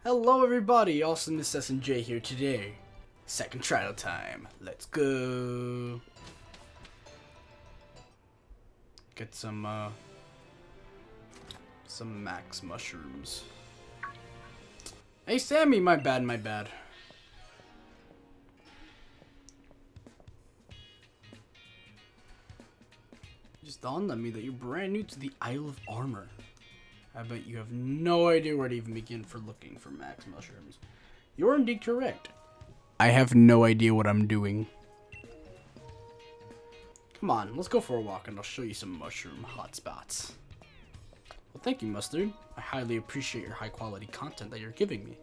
Hello everybody, Awesomeness S&J here today. Second trial time. Let's go. Get some max mushrooms. Hey Sammy, my bad. Just dawned on me that you're brand new to the Isle of Armor. I bet you have no idea where to even begin for looking for max mushrooms. You're indeed correct. I have no idea what I'm doing. Come on, let's go for a walk and I'll show you some mushroom hotspots. Well, thank you, Mustard. I highly appreciate your high quality content that you're giving me.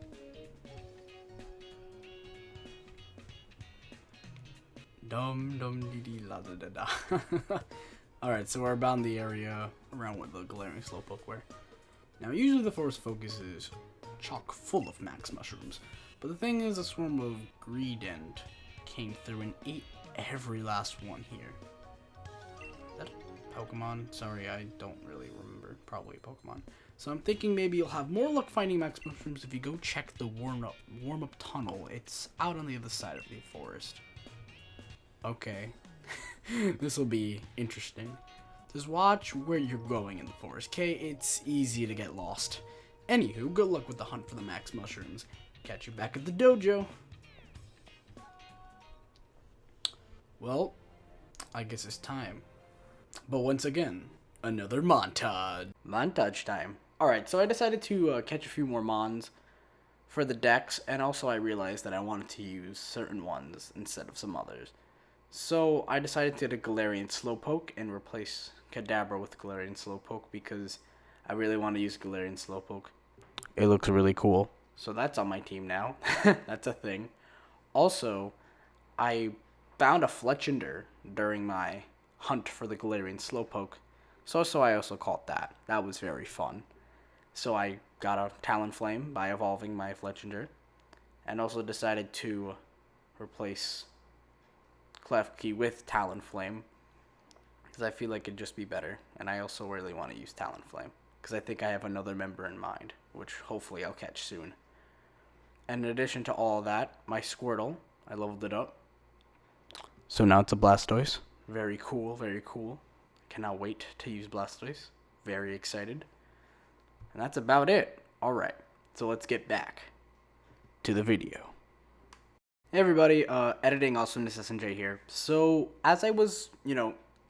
Dum dum dee dee la da da da. Alright, so we're about in the area around where the glaring slowpoke were. Now, usually the forest focus is chock full of max mushrooms, but the thing is, a swarm of Viridian came through and ate every last one here. Is that a Pokemon? Sorry, I don't really remember. Probably a Pokemon. So I'm thinking maybe you'll have more luck finding max mushrooms if you go check the warm-up tunnel. It's out on the other side of the forest. Okay. This will be interesting. Just watch where you're going in the forest, okay? It's easy to get lost. Anywho, good luck with the hunt for the max mushrooms. Catch you back at the dojo. Well, I guess it's time. But once again, another montage. Montage time. Alright, so I decided to catch a few more mons for the decks, and also I realized that I wanted to use certain ones instead of some others. So I decided to get a Galarian Slowpoke and replace Kadabra with Galarian Slowpoke because I really want to use Galarian Slowpoke. It looks really cool. So that's on my team now. That's a thing. Also, I found a Fletchinder during my hunt for the Galarian Slowpoke. So I also caught that. That was very fun. So I got a Talonflame by evolving my Fletchinder. And also decided to replace Klefki with Talonflame because I feel like it'd just be better, and I also really want to use Talonflame because I think I have another member in mind, which hopefully I'll catch soon. And in addition to all that, my Squirtle, I leveled it up, so now it's a Blastoise. Very cool, very cool. Cannot wait to use Blastoise. Very excited. And that's about it. Alright, so let's get back to the video. Hey everybody, editing Awesomeness S&J here. So, as I was,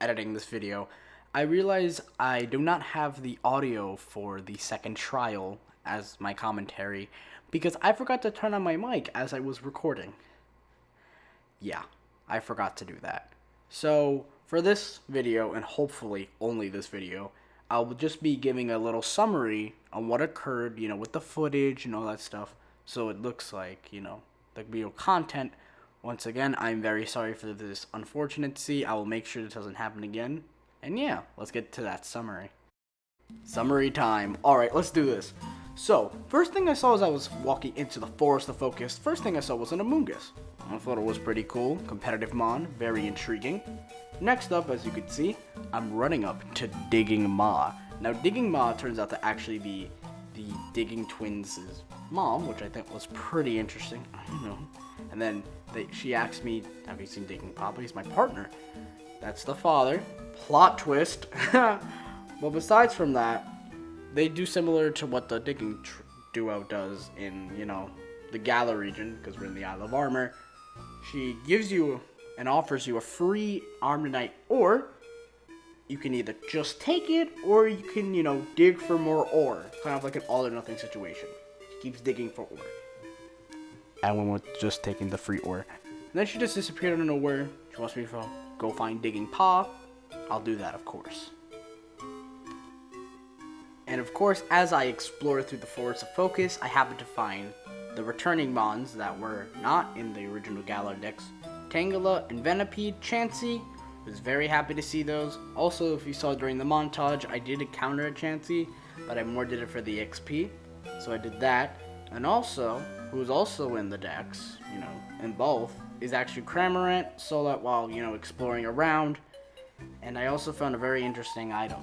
editing this video, I realized I do not have the audio for the second trial as my commentary because I forgot to turn on my mic as I was recording. Yeah, I forgot to do that. So, for this video, and hopefully only this video, I'll just be giving a little summary on what occurred, with the footage and all that stuff, so it looks like, the video content. Once again, I'm very sorry for this unfortunacy. I will make sure this doesn't happen again. And yeah, let's get to that summary. Summary time. Alright, let's do this. So, first thing I saw as I was walking into the Forest of Focus, first thing I saw was an Amoonguss. I thought it was pretty cool. Competitive mon, very intriguing. Next up, as you can see, I'm running up to Digging Ma. Now, Digging Ma turns out to actually be the Digging Twins' mom, which I think was pretty interesting. And then she asked me, have you seen Digging Papa? He's my partner. That's the father. Plot twist. Well, besides from that, they do similar to what the Digging duo does in, the Galar region, because we're in the Isle of Armor. She gives you and offers you a free Armonite, or you can either just take it, or you can, dig for more ore. Kind of like an all or nothing situation. She keeps digging for ore. I went with just taking the free ore. And then she just disappeared out of nowhere. She wants me to go find Digging Pa. I'll do that, of course. And of course, as I explored through the Forest of Focus, I happened to find the returning mons that were not in the original Galar decks. Tangela and Venipede, Chansey. Was very happy to see those. Also, if you saw during the montage, I did encounter a Chansey, but I more did it for the XP. So I did that. And also, who's also in the decks, in both, is actually Cramorant, so that while, exploring around. And I also found a very interesting item.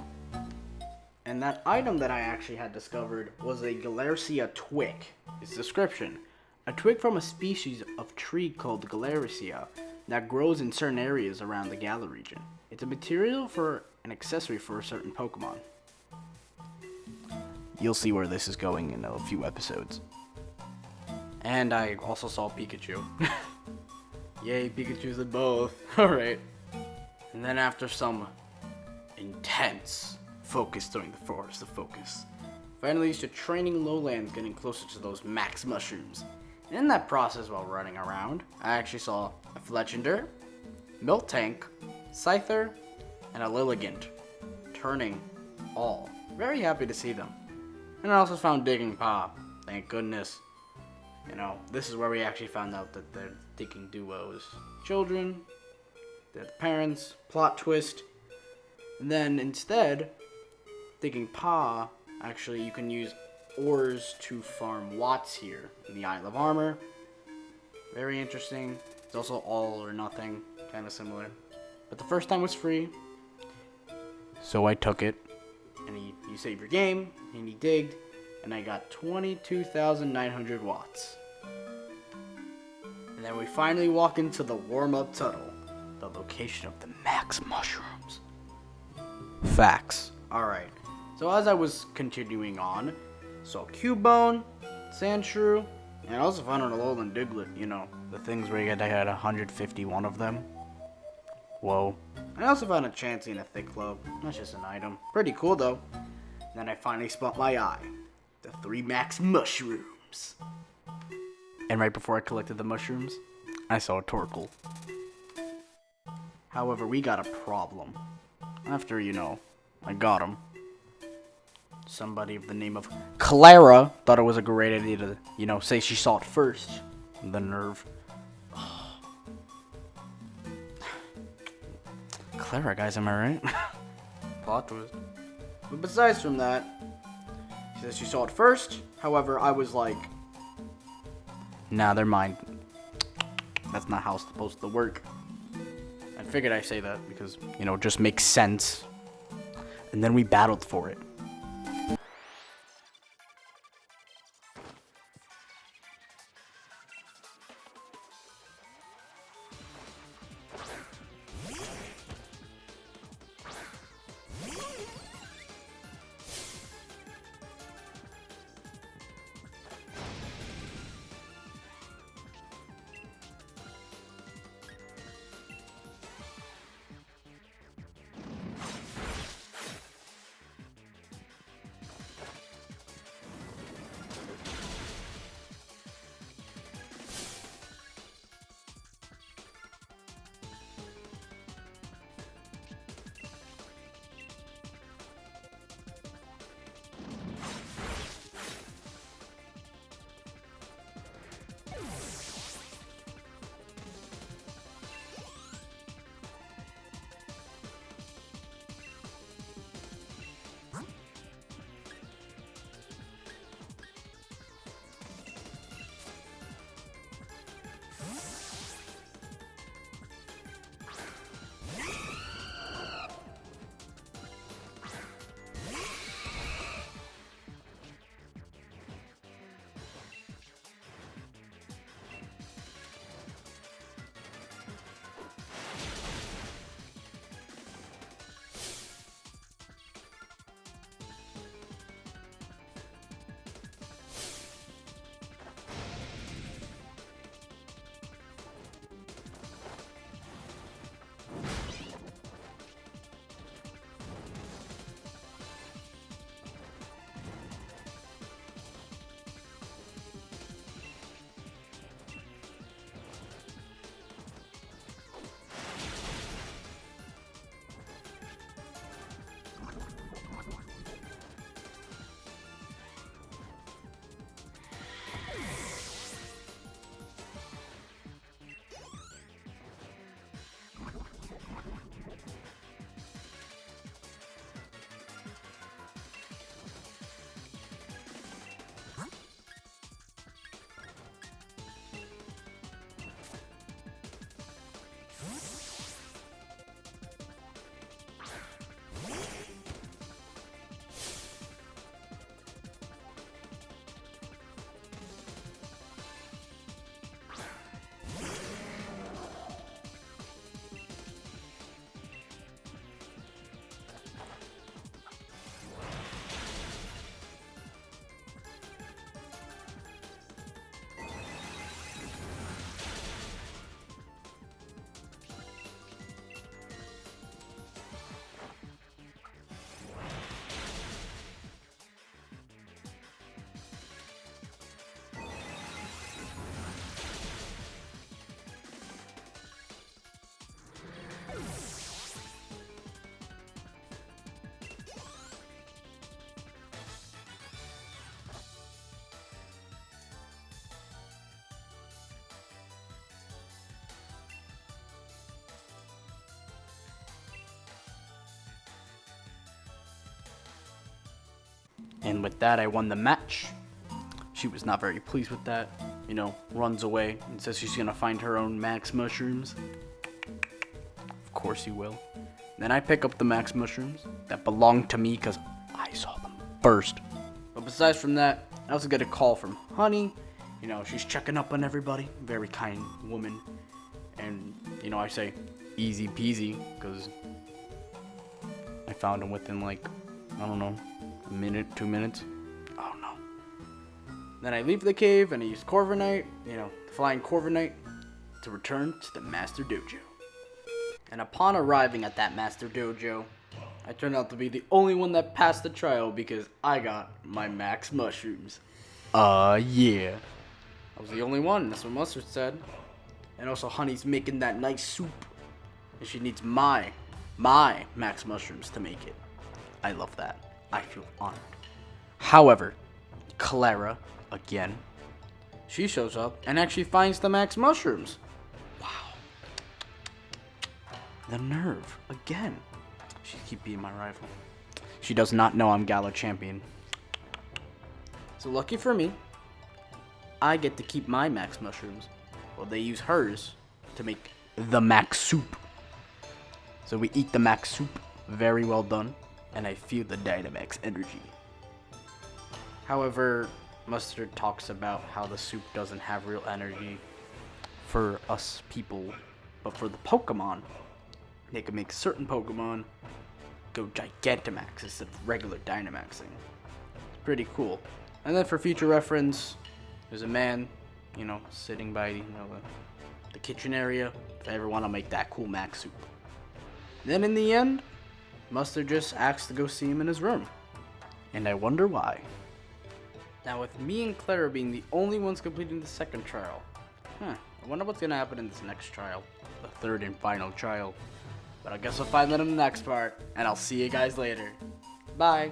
And that item that I actually had discovered was a Galercia twig. Its description: a twig from a species of tree called Galercia that grows in certain areas around the Galar region. It's a material for an accessory for a certain Pokemon. You'll see where this is going in a few episodes. And I also saw Pikachu. Yay, Pikachu's in both. Alright. And then after some intense focus during the Forest of Focus, finally used to training lowlands, getting closer to those max mushrooms. And in that process, while running around, I actually saw a Fletchinder, Miltank, Scyther, and a Lilligant, turning all. Very happy to see them. And I also found Digging Paw. Thank goodness. You know, this is where we actually found out that they're Digging Duo's children, they're the parents, plot twist. And then instead, Digging Paw, actually you can use ores to farm watts here in the Isle of Armor. Very interesting. It's also all or nothing, kind of similar. But the first time was free, so I took it. And you save your game, and he digged, and I got 22,900 watts. And then we finally walk into the warm-up tunnel, the location of the max mushrooms. Facts. Alright, so as I was continuing on, saw Cubone, Sandshrew, and I also found an Alolan Diglett, you know, the things where I had 151 of them. Whoa. I also found a Chansey and a Thick Club. That's just an item. Pretty cool though. Then I finally spot my eye. The 3 max mushrooms. And right before I collected the mushrooms, I saw a Torkoal. However, we got a problem. After, you know, I got him, somebody of the name of Clara thought it was a great idea to, you know, say she saw it first. The nerve. Clara, guys, am I right? Plot twist. But besides from that, she says she saw it first. However, I was like, nah, they're mine. That's not how it's supposed to work. I figured I'd say that because, you know, it just makes sense. And then we battled for it. And with that, I won the match. She was not very pleased with that. You know, runs away and says she's gonna find her own max mushrooms. Of course you will. Then I pick up the max mushrooms that belong to me because I saw them first. But besides from that, I also get a call from Honey. You know, she's checking up on everybody. Very kind woman. And, you know, I say, easy peasy, because I found him within, like, I don't know, a minute, 2 minutes. Oh, no. Then I leave the cave, and I use Corviknight, you know, the flying Corviknight, to return to the Master Dojo. And upon arriving at that Master Dojo, I turned out to be the only one that passed the trial because I got my max mushrooms. Yeah. I was the only one, that's what Mustard said. And also Honey's making that nice soup. And she needs my max mushrooms to make it. I love that. I feel honored. However, Clara, again, she shows up and actually finds the max mushrooms. Wow. The nerve, again. She keep being my rival. She does not know I'm Gala champion. So lucky for me, I get to keep my max mushrooms. Well, they use hers to make the max soup. So we eat the max soup. Very well done. And I feel the Dynamax energy. However, Mustard talks about how the soup doesn't have real energy for us people. But for the Pokemon, they can make certain Pokemon go Gigantamax instead of regular Dynamaxing. It's pretty cool. And then for future reference, there's a man, you know, sitting by, you know, the kitchen area. If I ever want to make that cool max soup. Then in the end, Mustard just asks to go see him in his room. And I wonder why. Now with me and Clara being the only ones completing the second trial, I wonder what's going to happen in this next trial. The third and final trial. But I guess we'll find that in the next part. And I'll see you guys later. Bye.